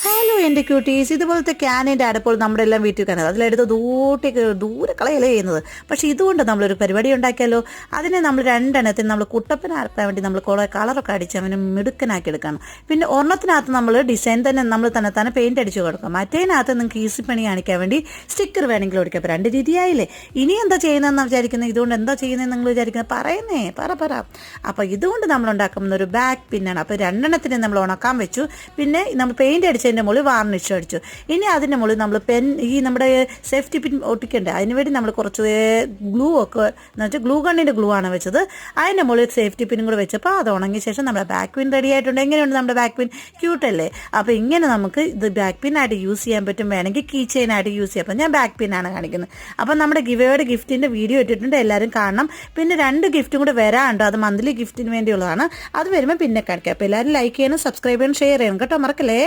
Hello എൻ്റെ quotes, ഇതുപോലത്തെ ക്യാനിൻ്റെ അടുപ്പോൾ നമ്മുടെ എല്ലാം വീട്ടിൽ കാണുന്നത് അതിലെടുത്ത് ദൂരെ കളയല്ലേ ചെയ്യുന്നത്. പക്ഷേ ഇതുകൊണ്ട് നമ്മളൊരു പരിപാടി ഉണ്ടാക്കിയാലോ. അതിനെ നമ്മൾ രണ്ടെണ്ണത്തിന് നമ്മൾ കുട്ടപ്പനാക്കാൻ വേണ്ടി നമ്മൾ കുറേ കളറൊക്കെ അടിച്ച് അവന് മിടുക്കനാക്കി എടുക്കണം. പിന്നെ ഒരെണ്ണത്തിനകത്ത് നമ്മൾ ഡിസൈൻ തന്നെ നമ്മൾ തന്നെ പെയിൻറ്റ് അടിച്ച് കൊടുക്കാം. മറ്റേതിനകത്ത് നിങ്ങൾക്ക് ഈസി പണി കാണിക്കാൻ വേണ്ടി സ്റ്റിക്കർ വേണമെങ്കിൽ കൊടുക്കാം. അപ്പോൾ രണ്ട് രീതിയായില്ലേ. ഇനി എന്താ ചെയ്യുന്നതെന്ന് വിചാരിക്കുന്നത്? ഇതുകൊണ്ട് എന്താ ചെയ്യുന്നതെന്ന് നിങ്ങൾ വിചാരിക്കുന്നത്? പറയുന്നേ പറ. അപ്പോൾ ഇതുകൊണ്ട് നമ്മൾ ഉണ്ടാക്കുന്ന ഒരു ബാക്ക് പിന്നാണ്. അപ്പോൾ രണ്ടെണ്ണത്തിന് നമ്മൾ ഉണക്കാൻ വെച്ചു. പിന്നെ നമ്മൾ പെയിൻറ്റ് അടിച്ചതിൻ്റെ മുകളിൽ വാർണിഷ് അടിച്ചു. ഇനി അതിൻ്റെ മുകളിൽ നമ്മൾ നമ്മുടെ സേഫ്റ്റി പിൻ ഒട്ടിക്കണ്ടേ, അതിനുവേണ്ടി നമ്മൾ കുറച്ച് ഗ്ലൂ ഒക്കെ എന്ന് വെച്ചാൽ ഗ്ലൂ ഗണ്ണിൻ്റെ ഗ്ലൂ ആണ് വെച്ചത്. അതിൻ്റെ മുകളിൽ സേഫ്റ്റി പിന്നും കൂടെ വെച്ചപ്പോൾ അത് ഉണങ്ങിയ ശേഷം നമ്മുടെ ബാക്ക് പിൻ റെഡി ആയിട്ടുണ്ട്. എങ്ങനെയുണ്ട് നമ്മുടെ ബാക്ക് പിൻ? ക്യൂട്ടല്ലേ? അപ്പോൾ ഇങ്ങനെ നമുക്ക് ഇത് ബാക്ക് പിന്നായിട്ട് യൂസ് ചെയ്യാൻ പറ്റും. വേണമെങ്കിൽ കീ ചെയിനായിട്ട് യൂസ് ചെയ്യാം. അപ്പോൾ ഞാൻ ബാക്ക് പിന്നാണ് കാണിക്കുന്നത്. അപ്പോൾ നമ്മുടെ ഗിവേയുടെ ഗിഫ്റ്റിൻ്റെ വീഡിയോ ഇട്ടിട്ടുണ്ട്, എല്ലാവരും കാണണം. പിന്നെ 2 ഗിഫ്റ്റും കൂടെ വരാനുണ്ട്. അത് മന്ത്ലി ഗിഫ്റ്റിന് വേണ്ടിയുള്ളതാണ്. അത് വരുമ്പോൾ പിന്നെ കാണിക്കാം. അപ്പോൾ എല്ലാവരും ലൈക്ക് ചെയ്യണം, സബ്സ്ക്രൈബ് ചെയ്യണം, ഷെയർ ചെയ്യണം കേട്ടോ, മറക്കല്ലേ.